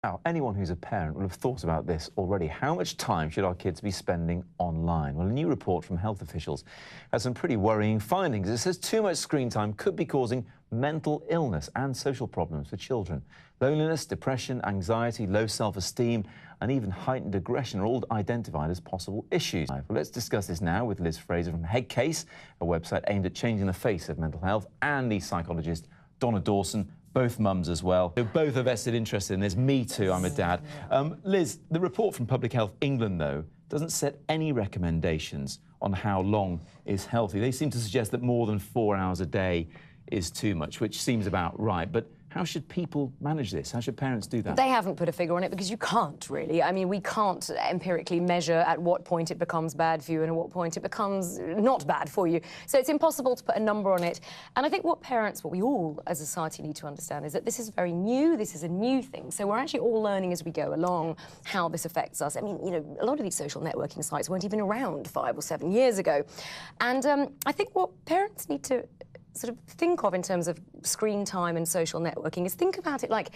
Now, anyone who's a parent will have thought about this already. How much time should our kids be spending online? Well, a new report from health officials has some pretty worrying findings. It says too much screen time could be causing mental illness and social problems for children. Loneliness, depression, anxiety, low self-esteem and even heightened aggression are all identified as possible issues. Well, let's discuss this now with Liz Fraser from Headcase, a website aimed at changing the face of mental health, and the psychologist Donna Dawson, both mums as well. So both are vested interest in this. Me too, I'm a dad. Liz, the report from Public Health England, though, doesn't set any recommendations on how long is healthy. They seem to suggest that more than 4 hours a day is too much, which seems about right. But how should people manage this? How should parents do that? They haven't put a figure on it because you can't, really. I mean, we can't empirically measure at what point it becomes bad for you and at what point it becomes not bad for you. So it's impossible to put a number on it. And I think what we all as a society need to understand is that this is very new, this is a new thing. So we're actually all learning as we go along how this affects us. I mean, you know, a lot of these social networking sites weren't even around 5 or 7 years ago. And I think what parents need to sort of think of in terms of screen time and social networking is think about it like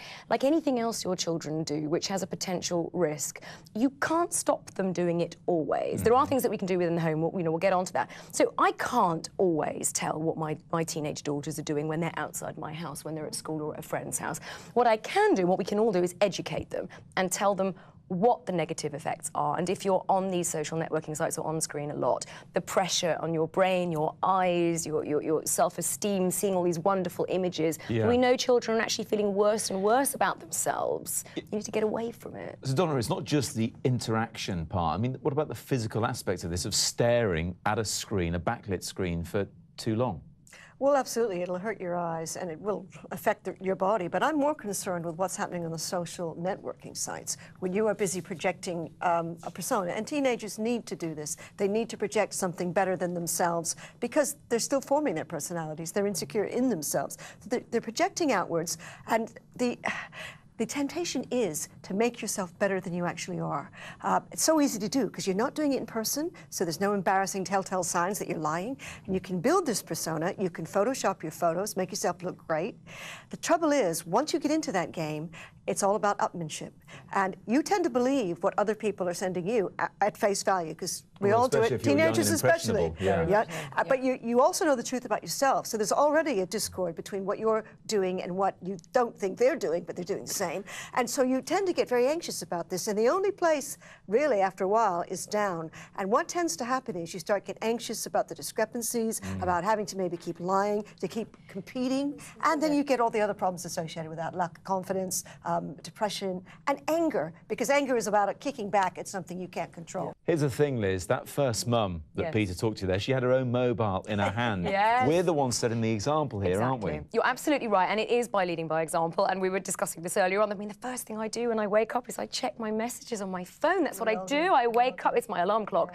anything else your children do which has a potential risk. You can't stop them doing it always. There are things that we can do within the home, we'll get onto that. So I can't always tell what my teenage daughters are doing when they're outside my house, when they're at school or at a friend's house. What I can do, what we can all do, is educate them and tell them what the negative effects are. And if you're on these social networking sites or on screen a lot, the pressure on your brain, your eyes, your self-esteem, seeing all these wonderful images. We know children are actually feeling worse and worse about themselves. You need to get away from it. So, Donna, it's not just the interaction part. I mean, what about the physical aspect of this, of staring at a screen, a backlit screen, for too long? Well, absolutely. It'll hurt your eyes and it will affect your body. But I'm more concerned with what's happening on the social networking sites when you are busy projecting a persona. And teenagers need to do this. They need to project something better than themselves because they're still forming their personalities. They're insecure in themselves. They're projecting outwards, and the temptation is to make yourself better than you actually are. It's so easy to do because you're not doing it in person, so there's no embarrassing telltale signs that you're lying. And you can build this persona, you can Photoshop your photos, make yourself look great. The trouble is, once you get into that game, it's all about upmanship. And you tend to believe what other people are sending you at face value, because we all do it, teenagers especially. But you also know the truth about yourself. So there's already a discord between what you're doing and what you don't think they're doing, but they're doing the same. And so you tend to get very anxious about this. And the only place, really, after a while, is down. And what tends to happen is you start getting anxious about the discrepancies, about having to maybe keep lying, to keep competing. And then you get all the other problems associated with that, lack of confidence, depression, and anger, because anger is about kicking back at something you can't control. Here's the thing, Liz, that first mum that Peter talked to there, she had her own mobile in her hand. We're the ones setting the example here, aren't we? You're absolutely right, and it is by leading by example, and we were discussing this earlier on. I mean, the first thing I do when I wake up is I check my messages on my phone. That's what I do. I wake up, it's my alarm clock.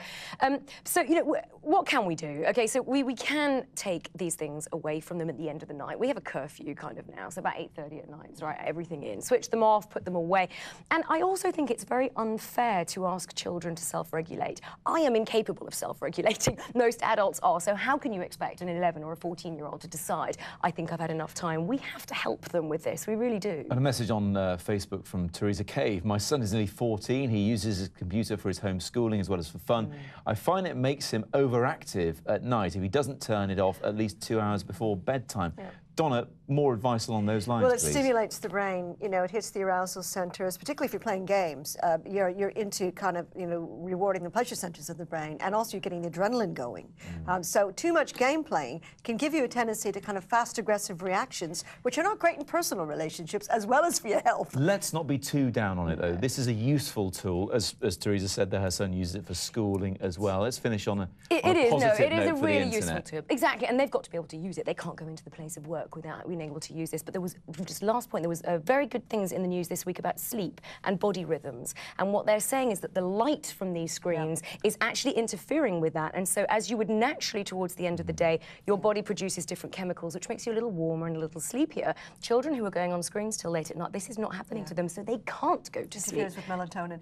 So, you know, what can we do? Okay, so we can take these things away from them at the end of the night. We have a curfew kind of now, so about 8:30 at night, right, everything in. Switch them off, put them away. And I also think it's very unfair to ask children to self-regulate. I am incapable of self-regulating. Most adults are. So how can you expect an 11 or a 14-year-old to decide, I think I've had enough time? We have to help them with this. We really do. And a message on Facebook from Teresa Cave. My son is nearly 14. He uses his computer for his homeschooling as well as for fun. I find it makes him overactive at night if he doesn't turn it off at least 2 hours before bedtime. Donna, more advice along those lines, Well, it please. stimulates the brain. You know, it hits the arousal centers, particularly if you're playing games. You're into kind of, you know, rewarding the pleasure centers of the brain, and also you're getting the adrenaline going. So too much game playing can give you a tendency to kind of fast, aggressive reactions, which are not great in personal relationships as well as for your health. Let's not be too down on it, though. This is a useful tool. As Teresa said, that her son uses it for schooling as well. Let's finish on a positive note it is a for really the useful internet. tool. Exactly, and they've got to be able to use it. They can't go into the place of work without being able to use this. But there was, just last point, there was very good things in the news this week about sleep and body rhythms. And what they're saying is that the light from these screens is actually interfering with that. And so as you would naturally towards the end of the day, your body produces different chemicals, which makes you a little warmer and a little sleepier. Children who are going on screens till late at night, this is not happening to them, so they can't go to sleep. Interferes with melatonin.